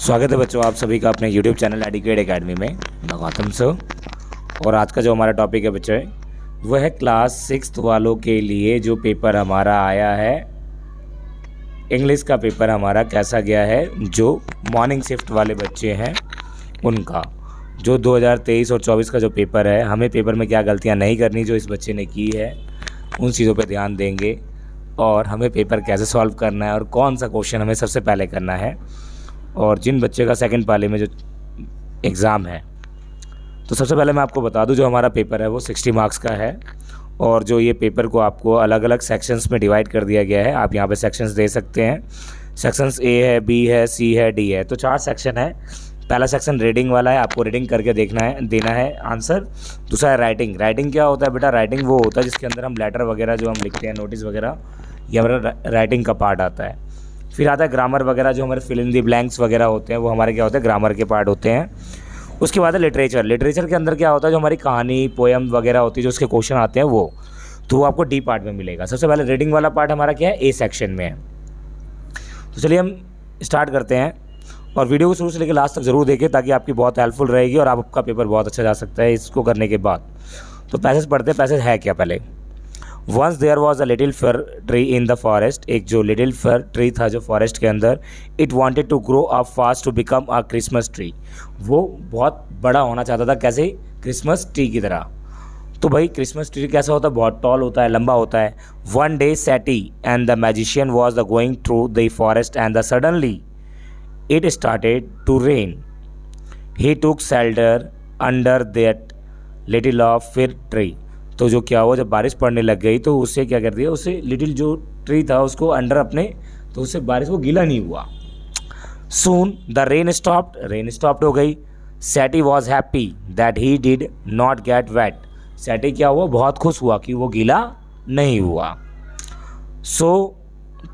स्वागत है बच्चों आप सभी का अपने YouTube चैनल एडुकेट एकेडमी में। मैं गौतम सर और आज का जो हमारा टॉपिक है बच्चों वह है क्लास 6 वालों के लिए जो पेपर हमारा आया है, इंग्लिश का पेपर हमारा कैसा गया है। जो मॉर्निंग शिफ्ट वाले बच्चे हैं उनका जो 2023 और 24 का जो पेपर है, हमें पेपर में क्या गलतियां नहीं करनी जो इस बच्चे ने की है उन चीज़ों पे ध्यान देंगे और हमें पेपर कैसे सॉल्व करना है और कौन सा क्वेश्चन हमें सबसे पहले करना है। और जिन बच्चे का सेकंड पाली में जो एग्ज़ाम है, तो सबसे पहले मैं आपको बता दूं जो हमारा पेपर है वो 60 मार्क्स का है और जो ये पेपर को आपको अलग अलग सेक्शंस में डिवाइड कर दिया गया है। आप यहाँ पे सेक्शंस दे सकते हैं। सेक्शंस ए है, बी है, सी है, डी है, तो 4 सेक्शन है। पहला सेक्शन रीडिंग वाला है, आपको रीडिंग करके देना है आंसर। दूसरा है राइटिंग। राइटिग क्या होता है बेटा? राइटिंग वो होता है जिसके अंदर हम लेटर वगैरह जो हम लिखते हैं, नोटिस वगैरह, ये हमारा राइटिंग का पार्ट आता है। फिर आता है ग्रामर वगैरह, जो हमारे फिल इन दी ब्लैंक्स वगैरह होते हैं वो हमारे क्या होते हैं, ग्रामर के पार्ट होते हैं। उसके बाद है लिटरेचर। लिटरेचर के अंदर क्या होता है, जो हमारी कहानी, पोएम वगैरह होती है, जो उसके क्वेश्चन आते हैं वो, तो वो आपको डी पार्ट में मिलेगा। सबसे पहले रीडिंग वाला पार्ट हमारा क्या है, ए सेक्शन में है। तो चलिए हम स्टार्ट करते हैं और वीडियो को शुरू से लेकर लास्ट तक ज़रूर देखें ताकि आपकी बहुत हेल्पफुल रहेगी और आपका पेपर बहुत अच्छा जा सकता है इसको करने के बाद। तो पैसेज पढ़ते हैं। पैसेज है क्या पहले? Once there was a little fir tree in the forest. एक जो लिटिल फर ट्री था जो फॉरेस्ट के अंदर, it wanted to grow up fast to become a Christmas tree. वो बहुत बड़ा होना चाहता था, कैसे? क्रिसमस ट्री की तरह। तो भाई क्रिसमस ट्री कैसा होता है? बहुत टॉल होता है, लंबा होता है। One day Satty and the magician was the going through the forest and the suddenly it started to rain. He took shelter under that little of fir tree. तो जो क्या हुआ, जब बारिश पड़ने लग गई तो उससे क्या कर दिया, उससे लिटिल जो ट्री था उसको अंडर अपने, तो उससे बारिश वो गीला नहीं हुआ। Soon the rain stopped. Rain stopped हो गई। Satty was happy that he did not get wet. Satty क्या हुआ, बहुत खुश हुआ कि वो गीला नहीं हुआ। So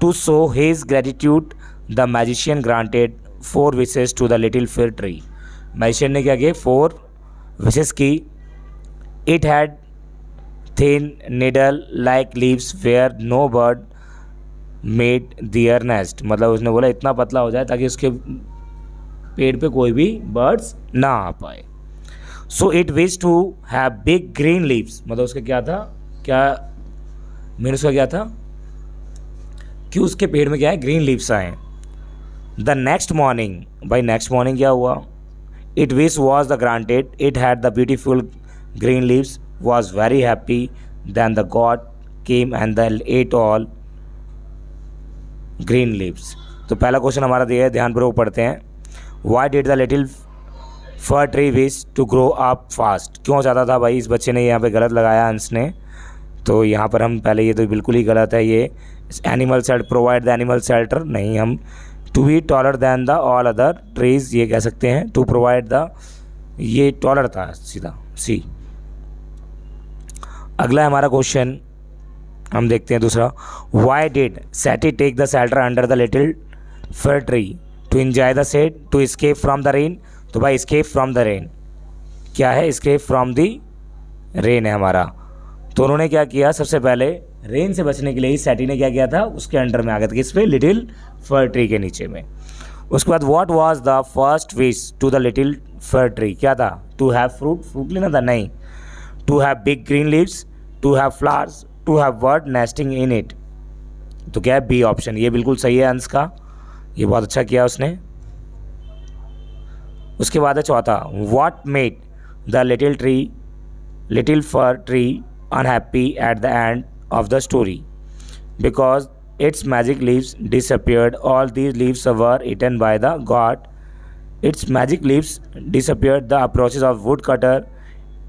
to show his gratitude the magician granted 4 wishes to the little fir tree. Magician ने क्या किया, 4 विशेस की। It had thin needle like leaves where no bird made their nest। मतलब उसने बोला इतना पतला हो जाए ताकि उसके पेड़ पे कोई भी बर्ड्स ना आ पाए। So it wish to have big green leaves. मतलब उसका क्या था, क्या मीन उसका क्या था कि उसके पेड़ में क्या है, ग्रीन लीव्स आए। द नेक्स्ट मॉर्निंग, भाई नेक्स्ट मॉर्निंग क्या हुआ? It wish was the granted it had the beautiful green leaves was very happy then the god came and they ate all green leaves। तो पहला question हमारा दिया है, ध्यानपूर्वक पढ़ते हैं। Why did the little fir tree wish to grow up fast? क्यों चाहता था भाई? इस बच्चे ने यहाँ पे गलत लगाया अंश ने, तो यहाँ पर हम पहले, ये तो बिल्कुल ही गलत है। ये animal shelter, provide the animal shelter नहीं, हम to be taller than the all other trees ये कह सकते हैं। टू प्रोवाइड द, ये टॉलर था सीधा सी। अगला हमारा क्वेश्चन हम देखते हैं दूसरा। Why did Satty take the shelter under the little fir tree? To enjoy the shade, to escape from the rain. तो भाई एस्केप फ्रॉम द रेन क्या है? एस्केप फ्रॉम द रेन है हमारा। तो उन्होंने क्या किया, सबसे पहले रेन से बचने के लिए ही सैटी ने क्या किया था, उसके अंडर में आ गया था, किस पे? लिटिल फिर ट्री के नीचे में। उसके बाद what was the first wish to the little fir tree? क्या था? टू हैव फ्रूट, फ्रूट लेना था? नहीं। To have big green leaves, to have flowers, to have bird nesting in it. तो क्या है? B option. ये बिल्कुल सही है अंश का, ये बहुत अच्छा किया उसने। उसके बाद है चौथा। What made the little fir tree unhappy at the end of the story? Because it's magic leaves disappeared, all these leaves were eaten by the god. It's magic leaves disappeared, the approaches of wood cutter,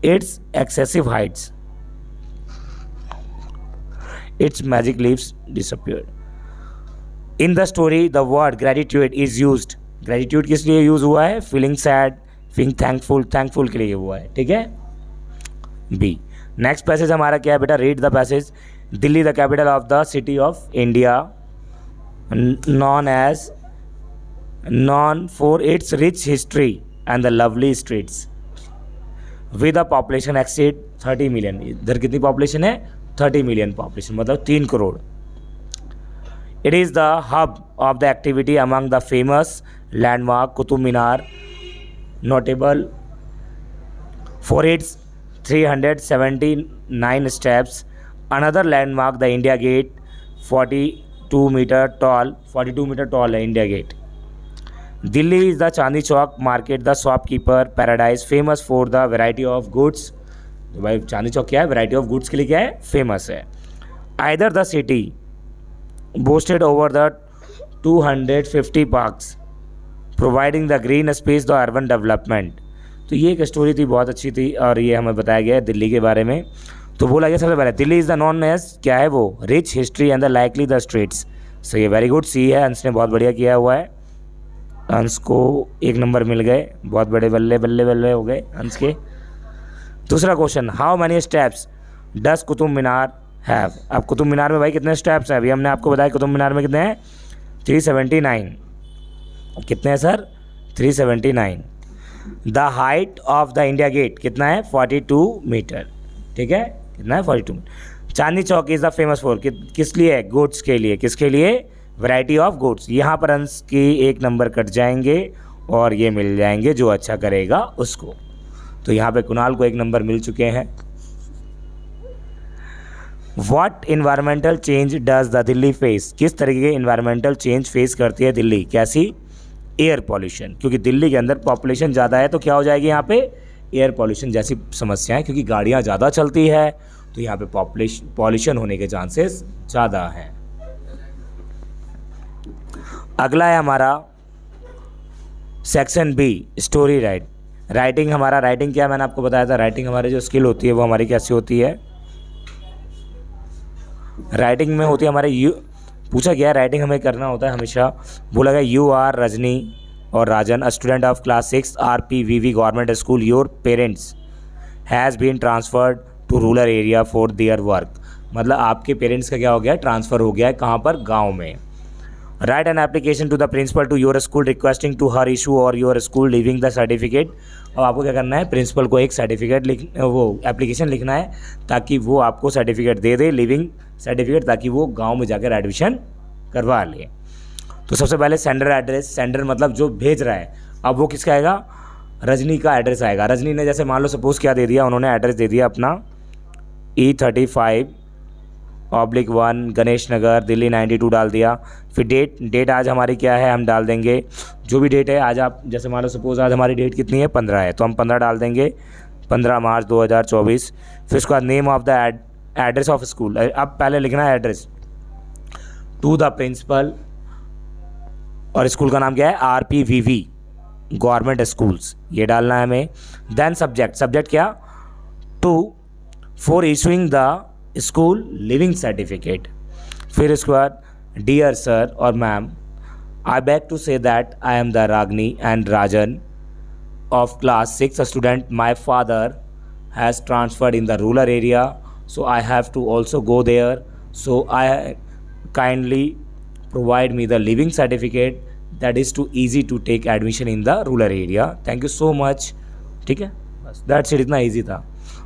its excessive heights, its magic leaves disappeared। In the story the word gratitude is used। gratitude किस लिए use हुआ है? feeling sad, feeling thankful, thankful के लिए हुआ है, ठीक है। B। नेक्स्ट पैसेज हमारा क्या है बेटा? Read the passage. Delhi the capital of the city of India, known for its rich history and the lovely streets with a population exceed 30 million। इधर कितनी पॉपुलेशन है? 30 मिलियन पॉपुलेशन, मतलब 3 crore. It is the hub of the activity among the famous landmark Qutub Minar notable for its 379 steps. Another landmark, the India Gate, 42 meter tall है India gate. Delhi is the Chandni Chowk market, the shopkeeper paradise, famous for the variety of goods. तो भाई चांदनी चौक क्या है? Variety of goods के लिए क्या है? Famous है. Either the city boasted over the 250 parks, providing the green space, the urban development. तो ये एक स्टोरी थी, बहुत अच्छी थी, और ये हमें बताया गया है दिल्ली के बारे में. तो बोला गया सबसे पहले Delhi is the known age क्या है वो rich history and the likely the streets. So ये वेरी गुड, सी है. अंश ने बहुत बढ़िया किया हुआ है. अंश को 1 नंबर मिल गए. बहुत बड़े बल्ले बल्ले बल्ले हो गए अंश के. दूसरा question, how many steps does Qutub Minar have. अब कुतुब मीनार में भाई कितने स्टेप्स हैं? अभी हमने आपको बताया कुतुब मीनार में कितने हैं? 379. कितने हैं sir? 379. The height of the India gate कितना है? 42 मीटर. ठीक है, कितना है? 42 metre. Chandni Chowk is the famous for किस लिए? गुड्स के लिए. किसके लिए? Variety of goods. यहाँ पर अंश की 1 नंबर कट जाएंगे और ये मिल जाएंगे जो अच्छा करेगा उसको. तो यहाँ पे कुणाल को 1 नंबर मिल चुके हैं. What environmental change does the Delhi face. किस तरीके के इन्वायरमेंटल चेंज फेस करती है दिल्ली? कैसी? Air pollution. क्योंकि दिल्ली के अंदर पॉपुलेशन ज़्यादा है तो क्या हो जाएगी यहाँ पे? एयर पॉल्यूशन जैसी समस्याएं. क्योंकि गाड़ियाँ ज़्यादा चलती है तो यहाँ पे पॉल्यूशन होने के चांसेस ज़्यादा हैं. अगला है हमारा सेक्शन बी, स्टोरी राइटिंग. हमारा राइटिंग क्या, मैंने आपको बताया था, राइटिंग हमारी जो स्किल होती है वो हमारी कैसी होती है? राइटिंग में होती है हमारे पूछा गया राइटिंग हमें करना होता है हमेशा. बोला गया यू आर रजनी और Rajan a student of class 6 RPVV government school. Your parents has been transferred to rural area for their work. मतलब आपके पेरेंट्स का क्या हो गया? ट्रांसफ़र हो गया है. कहाँ पर? गाँव में. Write an application to the principal to your school requesting to her issue और your school leaving the certificate. और आपको क्या करना है? प्रिंसिपल को एक सर्टिफिकेट वो एप्लीकेशन लिखना है ताकि वो आपको सर्टिफिकेट दे दे, लिविंग सर्टिफिकेट, ताकि वो गांव में जाकर एडमिशन करवा ले. तो सबसे पहले सेंडर एड्रेस. सेंडर मतलब जो भेज रहा है. अब वो किसका आएगा? रजनी का एड्रेस आएगा. रजनी ने जैसे मान लो सपोज़ क्या दे दिया, उन्होंने एड्रेस दे दिया अपना E35/1 गणेश नगर दिल्ली 92 डाल दिया. फिर डेट आज हमारी क्या है? हम डाल देंगे जो भी डेट है आज. आप जैसे मान लो सपोज़ आज हमारी डेट कितनी है? 15 है, तो हम 15 डाल देंगे, 15 मार्च 2024. फिर उसके बाद name of the address of school. अब पहले लिखना है एड्रेस टू द प्रिंसिपल, और स्कूल का नाम क्या है? RPVV गवर्नमेंट स्कूल्स, ये डालना है हमें. देन सब्जेक्ट क्या? To for issuing the school living certificate. फिर उसके बाद डियर सर और ma'am, I beg to say that I am the Ragini and Rajan of class 6 student. My father has transferred in the rural area, so I have to also go there, so I kindly provide me the living certificate that is too easy to take admission in the rural area. Thank you so much. ठीक है, बस that's it. इतना easy था.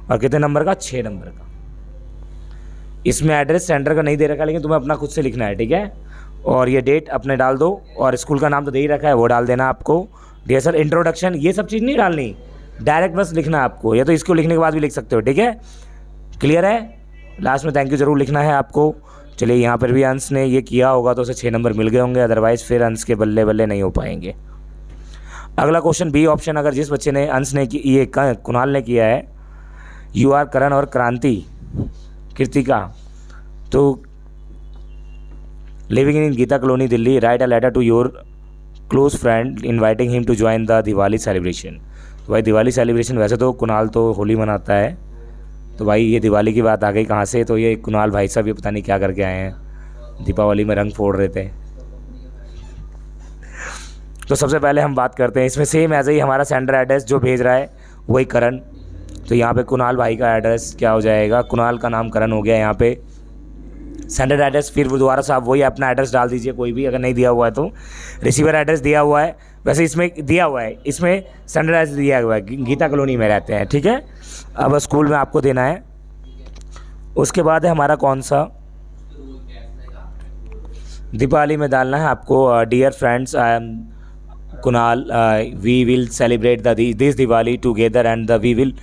और कितने number का? 6 number का. इसमें एड्रेस सेंटर का नहीं दे रखा, लेकिन तुम्हें अपना खुद से लिखना है. ठीक है, और ये डेट अपने डाल दो, और स्कूल का नाम तो दे ही रखा है वो डाल देना आपको. डियर सर, इंट्रोडक्शन, ये सब चीज़ नहीं डालनी, डायरेक्ट बस लिखना है आपको, या तो इसको लिखने के बाद भी लिख सकते हो. ठीक है, क्लियर है? लास्ट में थैंक यू ज़रूर लिखना है आपको. चलिए, यहाँ पर भी अंश ने ये किया होगा तो उसे 6 नंबर मिल गए होंगे, अदरवाइज़ फिर अंश के बल्ले बल्ले नहीं हो पाएंगे. अगला क्वेश्चन बी ऑप्शन. अगर जिस बच्चे ने अंश ने ये कुणाल ने किया है यू आर करण और क्रांति कृतिका, तो living in Geeta colony Delhi, write a letter to your close friend inviting him to join the Diwali celebration. तो भाई दिवाली सेलिब्रेशन, वैसे तो कुणाल तो होली मनाता है, तो भाई ये दिवाली की बात आ गई कहाँ से? तो ये कुणाल भाई साहब ये पता नहीं क्या करके आए हैं, दीपावली में रंग फोड़ रहे थे. तो सबसे पहले हम बात करते हैं इसमें सेम ऐसे ही हमारा सेंडर एड्रेस जो भेज रहा है वही करण. तो यहाँ पे कुणाल भाई का एड्रेस क्या हो जाएगा? कुणाल का नाम करण हो गया यहाँ पे. सेंडर एड्रेस फिर दोबारा से आप वही अपना एड्रेस डाल दीजिए, कोई भी अगर नहीं दिया हुआ है तो. रिसीवर एड्रेस दिया हुआ है, वैसे इसमें दिया हुआ है, इसमें सेंडर एड्रेस दिया हुआ है, गीता कॉलोनी में रहते हैं. ठीक है, अब स्कूल में आपको देना है. उसके बाद है हमारा कौन सा? दीपावली में डालना है आपको dear friends, I am Kunal, we will celebrate this Diwali together, and we will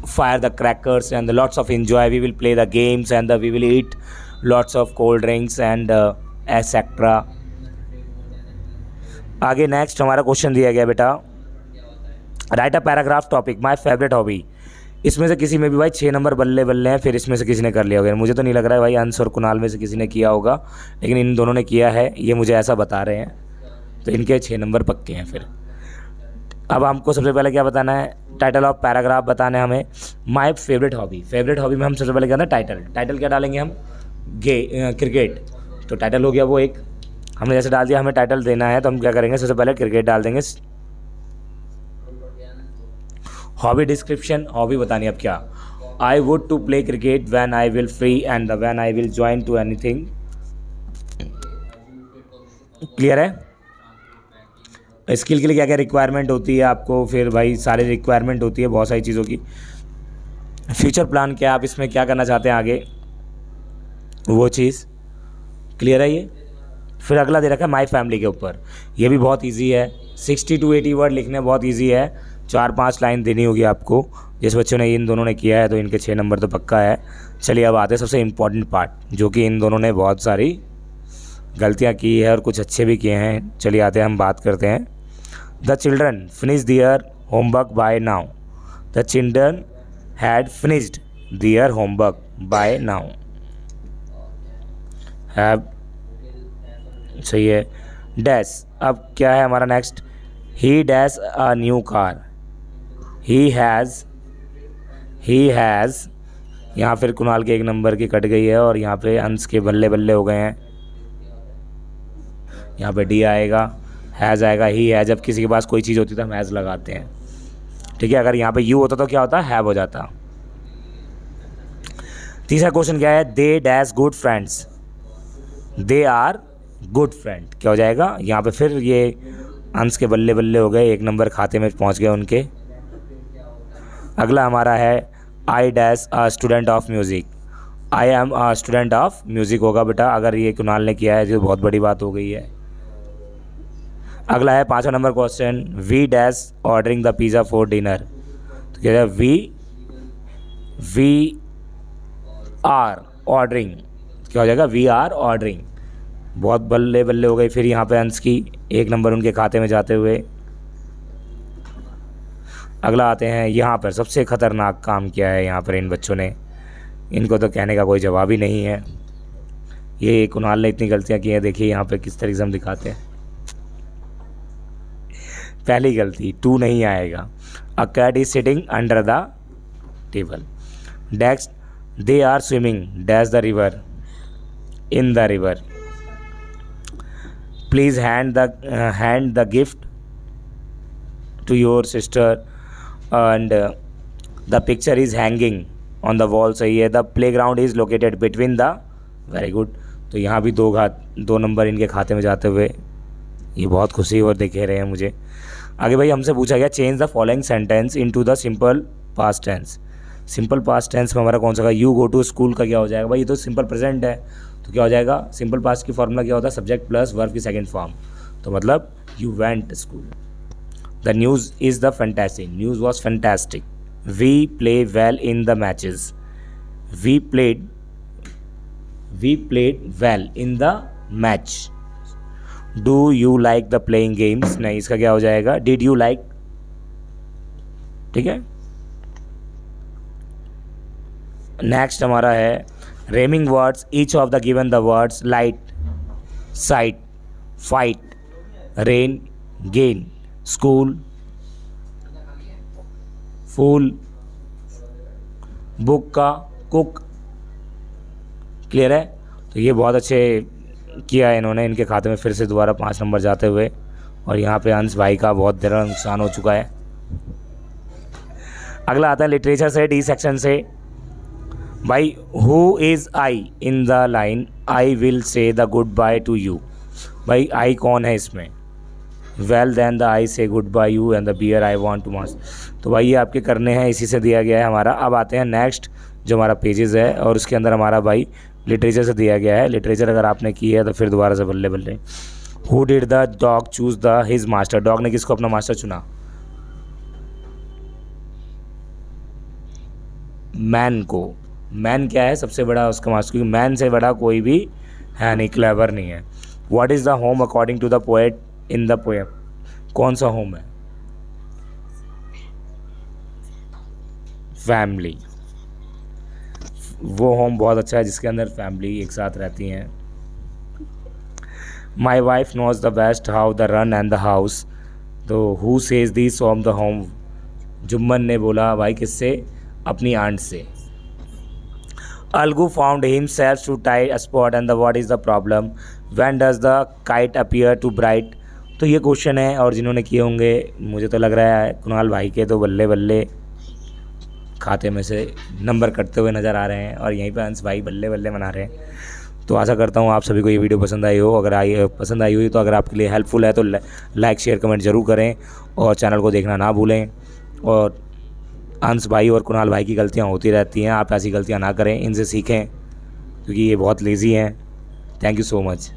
fire the crackers and lots of enjoy. We will play the games, and we will eat lots of cold drinks and etc. आगे next हमारा question दिया गया बेटा, right a paragraph topic my favourite hobby. इसमें से किसी में भी भाई 6 नंबर बल्ले बल्ले हैं, फिर इसमें से किसी ने कर लिया होगा। मुझे तो नहीं लग रहा है भाई अंश और कुणाल में से किसी ने किया होगा, लेकिन इन दोनों ने किया है, ये मुझे ऐसा बता रहे हैं, तो इनके 6 नंबर पक्के हैं। फिर अब हमको सबसे पहले क्या बताना है, टाइटल ऑफ पैराग्राफ बताना है हमें। My favourite hobby, favourite hobby में हम सबसे पहले क्या था, टाइटल क्या डालेंगे हम, क्रिकेट। तो टाइटल हो गया वो एक, हमने जैसे डाल दिया, हमें टाइटल देना है तो हम क्या करेंगे, सबसे पहले क्रिकेट डाल देंगे। हॉबी डिस्क्रिप्शन, हॉबी बतानी अब क्या, I would to play cricket when I will free and when I will join to anything. Clear है। स्किल के लिए क्या क्या रिक्वायरमेंट होती है आपको, फिर भाई सारी रिक्वायरमेंट होती है बहुत सारी चीज़ों की। फ्यूचर प्लान क्या, आप इसमें क्या करना चाहते हैं आगे, वो चीज़ क्लियर है ये। फिर अगला दे रखा है माई फैमिली के ऊपर, ये भी बहुत इजी है, 60 to 80 वर्ड लिखने बहुत इजी है, 4-5 लाइन देनी होगी आपको। जिस बच्चों ने इन दोनों ने किया है तो इनके 6 नंबर तो पक्का है। चलिए अब आते हैं सबसे इम्पॉर्टेंट पार्ट, जो कि इन दोनों ने बहुत सारी गलतियाँ की है और कुछ अच्छे भी किए हैं। चलिए आते हैं, हम बात करते हैं। The children finish their homework by now, the children had finished their homework by now, have सही है। डैश, अब क्या है हमारा next, he dash a new car, he has, यहाँ फिर कुणाल के 1 नंबर की कट गई है और यहाँ पे अंश के बल्ले बल्ले हो गए हैं। यहाँ पे डी आएगा, हैज़ आएगा, ही है, जब किसी के पास कोई चीज़ होती है तो हम हैज़ लगाते हैं, ठीक है। अगर यहाँ पे यू होता तो क्या होता, हैव हो जाता। तीसरा क्वेश्चन क्या है, they dash good friends, they are good friend, क्या हो जाएगा, यहाँ पे फिर ये अंश के बल्ले बल्ले हो गए, 1 नंबर खाते में पहुँच गए उनके। अगला हमारा है I dash a student of music, I am a student of music होगा बेटा, अगर ये कुणाल ने किया है जो बहुत बड़ी बात हो गई है। अगला है 5वां number question, we dash ordering the pizza for dinner, तो क्या है, वी आर ऑर्डरिंग, क्या हो जाएगा, वी आर ऑर्डरिंग, बहुत बल्ले बल्ले हो गई। फिर यहाँ पे अंश की 1 नंबर उनके खाते में जाते हुए। अगला आते हैं, यहाँ पर सबसे ख़तरनाक काम किया है यहाँ पर इन बच्चों ने, इनको तो कहने का कोई जवाब ही नहीं है। ये कुणाल ने इतनी गलतियाँ की हैं, देखिए यहाँ पे किस तरीके से हम दिखाते हैं। पहली गलती, 2 नहीं आएगा, a cat is sitting under the table. Next, they are swimming dash the river, in the river. Please hand the gift to your sister and the picture is hanging on the wall, सही है। The play ground is located between the, very good. तो यहाँ भी 2 number इनके खाते में जाते हुए, ये बहुत खुशी और दिखे रहे हैं मुझे। आगे भाई हमसे पूछा गया, change the following sentence into the simple past tense. Simple past tense में हमारा कौन सा, यू गो टू स्कूल का क्या हो जाएगा भाई, ये तो सिंपल प्रेजेंट है, तो क्या हो जाएगा, सिंपल पास्ट की फॉर्मूला क्या होता है, सब्जेक्ट प्लस वर्ब की सेकंड फॉर्म, तो मतलब you went school. The news is the fantastic, news was fantastic. We play well in the matches, we played well in the match. Do you like the playing games, नहीं, इसका क्या हो जाएगा, did you like, ठीक है। Next हमारा है rhyming words, each of the given the words light, sight, fight, rain, gain, school, fool, book का, कुक। क्लियर है। तो ये बहुत अच्छे किया है इन्होंने, इनके खाते में फिर से दोबारा 5 नंबर जाते हुए, और यहाँ पे अंश भाई का बहुत ज़्यादा नुकसान हो चुका है। अगला आता है लिटरेचर से, डी सेक्शन से। भाई who is I in the line I will say the good by two you, भाई आई कौन है इसमें, well then the I say goodbye you and the bear I want to must. तो भाई ये आपके करने हैं, इसी से दिया गया है हमारा। अब आते हैं नेक्स्ट जो हमारा पेजेस है, और उसके अंदर हमारा भाई लिटरेचर से दिया गया है। लिटरेचर अगर आपने की है तो फिर दोबारा से बल्ले बल्ले। Who did the dog choose the his master, dog ने किसको अपना मास्टर चुना? मैन को। मैन क्या है? सबसे बड़ा उसका मास्टर, क्योंकि मैन से बड़ा कोई भी है नहीं, क्लेवर नहीं है। What is the home according to the poet in the poem? कौन सा होम है? फैमिली। वो होम बहुत अच्छा है जिसके अंदर फैमिली एक साथ रहती हैं। My wife knows the best how the run and the house, तो who says this from the home? Jumman ने बोला भाई किससे? अपनी आंट से। Algu found himself to tie a spot and the what is the problem? When does the kite appear to bright? तो ये question है, और जिन्होंने किए होंगे मुझे तो लग रहा है कुणाल भाई के तो बल्ले बल्ले खाते में से नंबर कटते हुए नज़र आ रहे हैं, और यहीं पे अंश भाई बल्ले बल्ले मना रहे हैं। तो आशा करता हूँ आप सभी को ये वीडियो पसंद आई हो। अगर पसंद आई हुई तो अगर आपके लिए हेल्पफुल है तो लाइक शेयर कमेंट ज़रूर करें, और चैनल को देखना ना भूलें। और अंश भाई और कुणाल भाई की गलतियाँ होती रहती हैं, आप ऐसी गलतियाँ ना करें, इनसे सीखें क्योंकि ये बहुत लेज़ी हैं। Thank you so much.